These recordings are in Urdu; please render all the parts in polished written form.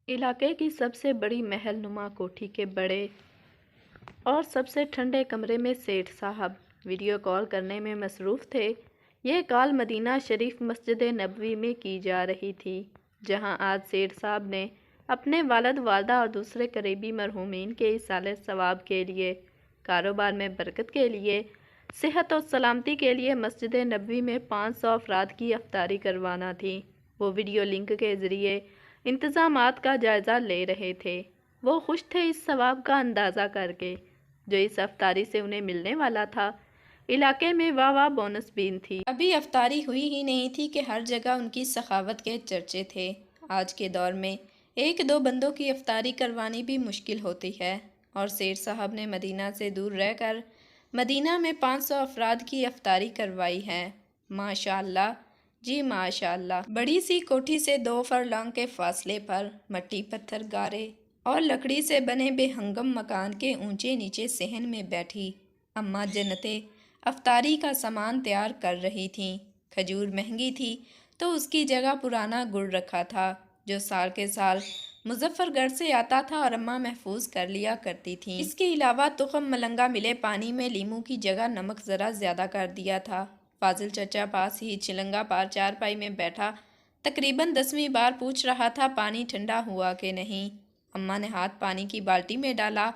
علاقے کی سب سے بڑی محل نما کوٹھی کے بڑے اور سب سے ٹھنڈے کمرے میں سیٹھ صاحب ویڈیو کال کرنے میں مصروف تھے۔ یہ کال مدینہ شریف مسجد نبوی میں کی جا رہی تھی، جہاں آج سیٹھ صاحب نے اپنے والد والدہ اور دوسرے قریبی مرحومین کے ایصال ثواب کے لیے، کاروبار میں برکت کے لیے، صحت و سلامتی کے لیے مسجد نبوی میں 500 افراد کی افطاری کروانا تھی۔ وہ ویڈیو لنک کے ذریعے انتظامات کا جائزہ لے رہے تھے۔ وہ خوش تھے اس ثواب کا اندازہ کر کے جو اس افطاری سے انہیں ملنے والا تھا۔ علاقے میں واہ واہ بونس بین تھی۔ ابھی افطاری ہوئی ہی نہیں تھی کہ ہر جگہ ان کی سخاوت کے چرچے تھے۔ آج کے دور میں ایک دو بندوں کی افطاری کروانی بھی مشکل ہوتی ہے، اور سیٹھ صاحب نے مدینہ سے دور رہ کر مدینہ میں 500 افراد کی افطاری کروائی ہے۔ ماشاءاللہ جی ماشاءاللہ۔ بڑی سی کوٹھی سے 2 فرلانگ کے فاصلے پر مٹی پتھر گارے اور لکڑی سے بنے بے ہنگم مکان کے اونچے نیچے صحن میں بیٹھی اماں جنتیں افطاری کا سامان تیار کر رہی تھیں۔ کھجور مہنگی تھی تو اس کی جگہ پرانا گڑ رکھا تھا جو سال کے سال مظفر گڑھ سے آتا تھا اور اماں محفوظ کر لیا کرتی تھیں۔ اس کے علاوہ تخم ملنگا ملے پانی میں لیموں کی جگہ نمک ذرا زیادہ کر دیا تھا۔ فاضل چچا پاس ہی چلنگا پار چارپائی میں بیٹھا تقریباً 10ویں بار پوچھ رہا تھا پانی ٹھنڈا ہوا کہ نہیں۔ اماں نے ہاتھ پانی کی بالٹی میں ڈالا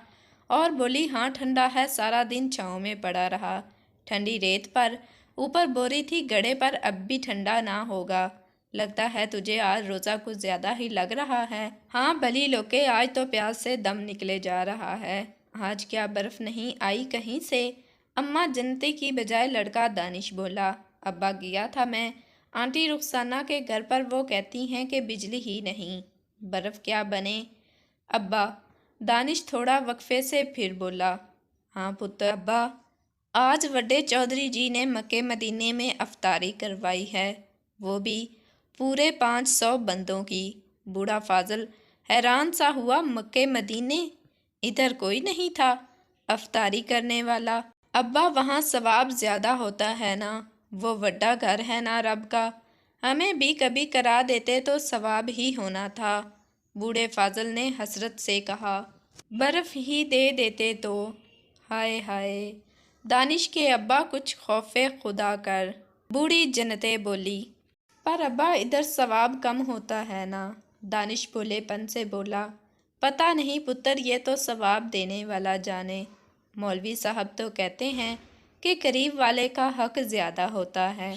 اور بولی ہاں ٹھنڈا ہے، سارا دن چھاؤں میں پڑا رہا، ٹھنڈی ریت پر اوپر بوری تھی گڑھے پر، اب بھی ٹھنڈا نہ ہوگا، لگتا ہے تجھے آج روزہ کچھ زیادہ ہی لگ رہا ہے۔ ہاں بھلی لوکے، آج تو پیاس سے دم نکلے جا رہا ہے، آج کیا برف نہیں آئی کہیں سے؟ اماں جنتی کی بجائے لڑکا دانش بولا، ابا گیا تھا میں آنٹی رخسانہ کے گھر پر، وہ کہتی ہیں کہ بجلی ہی نہیں، برف کیا بنے؟ ابا، دانش تھوڑا وقفے سے پھر بولا، ہاں پتر ابا، آج وڈے چودھری جی نے مکے مدینے میں افطاری کروائی ہے، وہ بھی پورے 500 بندوں کی۔ بوڑھا فاضل حیران سا ہوا، مکے مدینے؟ ادھر کوئی نہیں تھا افطاری کرنے والا؟ ابا وہاں ثواب زیادہ ہوتا ہے نا، وہ وڈا گھر ہے نا رب کا، ہمیں بھی کبھی کرا دیتے تو ثواب ہی ہونا تھا۔ بوڑھے فاضل نے حسرت سے کہا، برف ہی دے دیتے تو۔ ہائے ہائے، دانش کے ابا کچھ خوف خدا کر۔ بوڑھی جنتیں بولی، پر ابا ادھر ثواب کم ہوتا ہے نا؟ دانش بھولے پن سے بولا، پتہ نہیں پتر، یہ تو ثواب دینے والا جانے، مولوی صاحب تو کہتے ہیں کہ قریب والے کا حق زیادہ ہوتا ہے۔